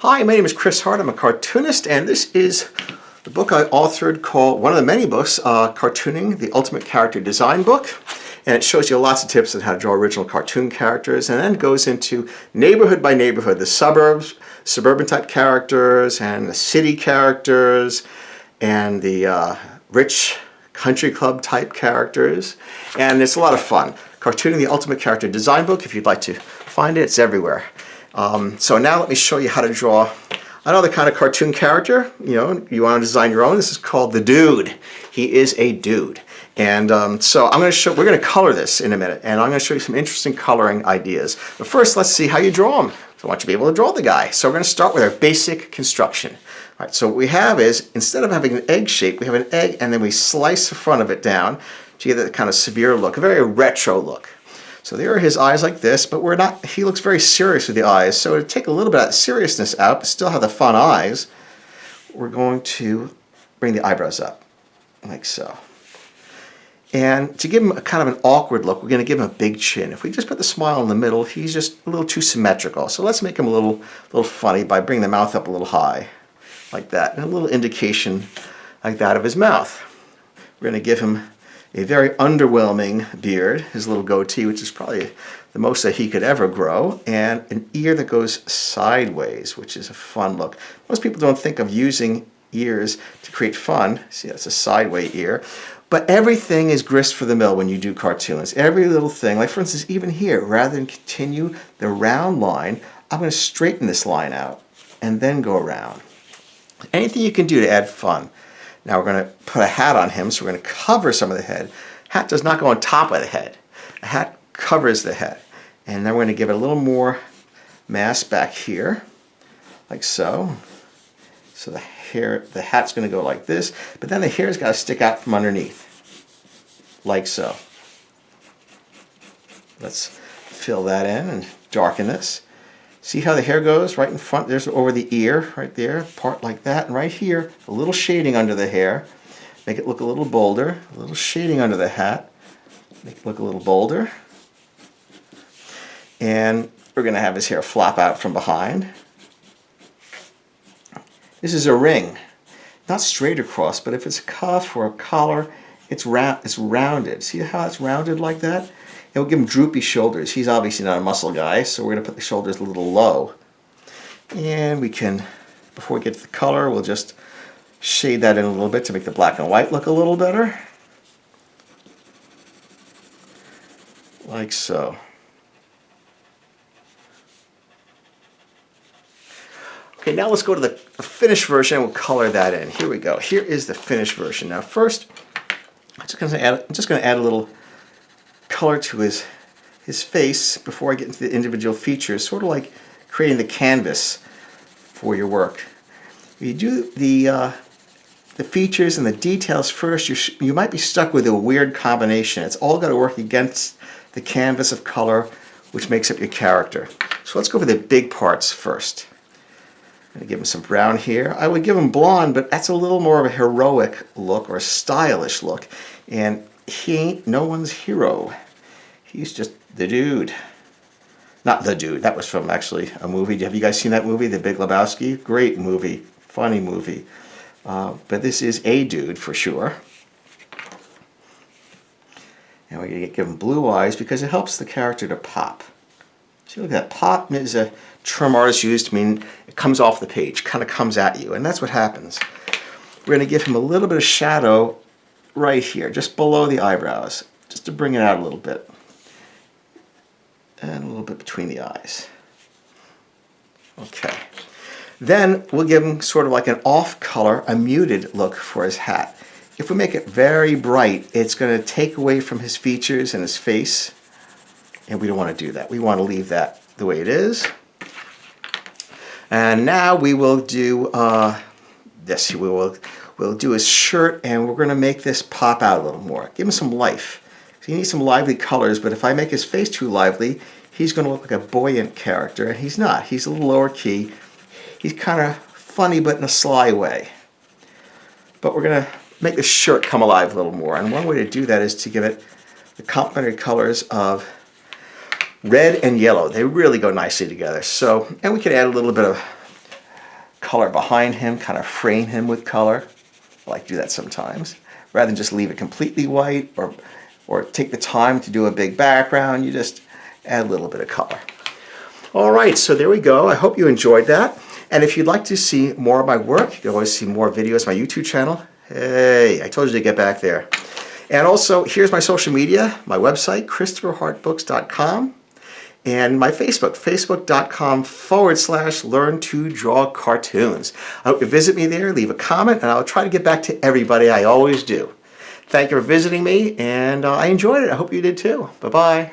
Hi, my name is Chris Hart. I'm a cartoonist, and this is the book I authored called, one of the many books, Cartooning, the Ultimate Character Design Book. And it shows you lots of tips on how to draw original cartoon characters, and then goes into neighborhood by neighborhood, the suburbs, suburban type characters, and the city characters, and the rich country club type characters. And it's a lot of fun. Cartooning, the Ultimate Character Design Book. If you'd like to find it, it's everywhere. So now let me show you how to draw another kind of cartoon character. You know, you want to design your own. This is called the Dude. He is a dude. And so we're going to color this in a minute, and I'm going to show you some interesting coloring ideas. But first, let's see how you draw him. So I want you to be able to draw the guy. So we're going to start with our basic construction. All right, so what we have is, instead of having an egg shape, we have an egg, and then we slice the front of it down to get that kind of severe look, a very retro look. So there are his eyes like this, but he looks very serious with the eyes. So to take a little bit of that seriousness out, but still have the fun eyes, we're going to bring the eyebrows up, like so. And to give him a kind of an awkward look, we're going to give him a big chin. If we just put the smile in the middle, he's just a little too symmetrical. So let's make him a little funny by bringing the mouth up a little high, like that. And a little indication like that of his mouth. We're going to give him a very underwhelming beard, his little goatee, which is probably the most that he could ever grow, and an ear that goes sideways, which is a fun look. Most people don't think of using ears to create fun. See, that's a sideways ear. But everything is grist for the mill when you do cartoons. Every little thing, like for instance, even here, rather than continue the round line, I'm going to straighten this line out and then go around. Anything you can do to add fun. Now we're going to put a hat on him, so we're going to cover some of the head. Hat does not go on top of the head. A hat covers the head. And then we're going to give it a little more mass back here, like so. So the hat's going to go like this, but then the hair's got to stick out from underneath, like so. Let's fill that in and darken this. See how the hair goes right in front? There's over the ear, right there, part like that. And right here, a little shading under the hair. Make it look a little bolder. A little shading under the hat. Make it look a little bolder. And we're going to have his hair flop out from behind. This is a ring. Not straight across, but if it's a cuff or a collar, it's rounded. See how it's rounded like that? It will give him droopy shoulders. He's obviously not a muscle guy, so we're going to put the shoulders a little low. And we can, before we get to the color, we'll just shade that in a little bit to make the black and white look a little better. Like so. Okay, now let's go to the finished version and we'll color that in. Here we go. Here is the finished version. Now first, I'm just going to add a little color to his face before I get into the individual features, sort of like creating the canvas for your work. If you do the features and the details first, you might be stuck with a weird combination. It's all got to work against the canvas of color, which makes up your character. So let's go for the big parts first. I'm going to give him some brown here. I would give him blonde, but that's a little more of a heroic look or a stylish look. And he ain't no one's hero. He's just the dude. Not the dude. That was from actually a movie. Have you guys seen that movie, The Big Lebowski? Great movie. Funny movie. But this is a dude for sure. And we're going to give him blue eyes because it helps the character to pop. See, look at that. Pop is a term artists use to mean it comes off the page, kind of comes at you. And that's what happens. We're going to give him a little bit of shadow right here, just below the eyebrows, just to bring it out a little bit. And a little bit between the eyes. Okay. Then we'll give him sort of like an off color, a muted look for his hat. If we make it very bright, it's going to take away from his features and his face. And we don't want to do that. We want to leave that the way it is. And now we will do this. We'll do his shirt, and we're going to make this pop out a little more. Give him some life. So you need some lively colors, but if I make his face too lively, he's going to look like a buoyant character, and he's not. He's a little lower key. He's kind of funny, but in a sly way. But we're going to make the shirt come alive a little more, and one way to do that is to give it the complementary colors of red and yellow. They really go nicely together. So, and we can add a little bit of color behind him, kind of frame him with color. I like to do that sometimes. Rather than just leave it completely white or take the time to do a big background, you just add a little bit of color. All right, so there we go. I hope you enjoyed that. And if you'd like to see more of my work, you can always see more videos on my YouTube channel. Hey, I told you to get back there. And also, here's my social media, my website, ChristopherHartBooks.com, and my Facebook, facebook.com/learn-to-draw-cartoons. I hope you visit me there, leave a comment, and I'll try to get back to everybody. I always do. Thank you for visiting me, and I enjoyed it. I hope you did too. Bye-bye.